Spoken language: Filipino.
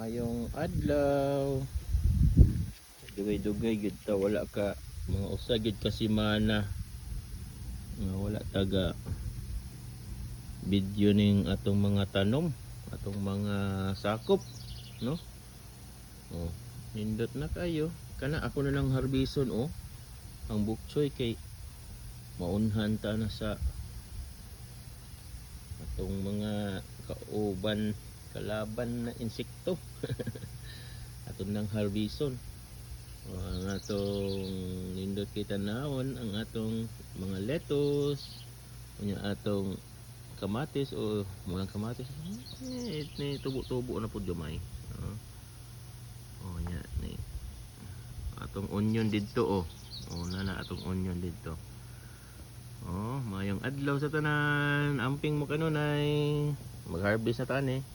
Maayong adlaw. Dugay-dugay gid ta, wala ka mga usa gid ka semana nga wala taga video ning atong mga tanom, atong mga sakop, no? Oh, nindot na kayo. Kana ako na lang harbison, oh. Ang bukchoy kay maunhan ta na sa atong mga kauban, kalaban na insekto. Atong nang harbison. Ang atong nindot kita naon ang atong mga lettuce, unya atong kamatis o mga kamatis ni tubo-tubo na pud gamay. Oh nya ni atong onion didto, oh nana atong onion didto. Oh mayong adlaw sa tanan, amping mo kanunay mag-harvest na tani.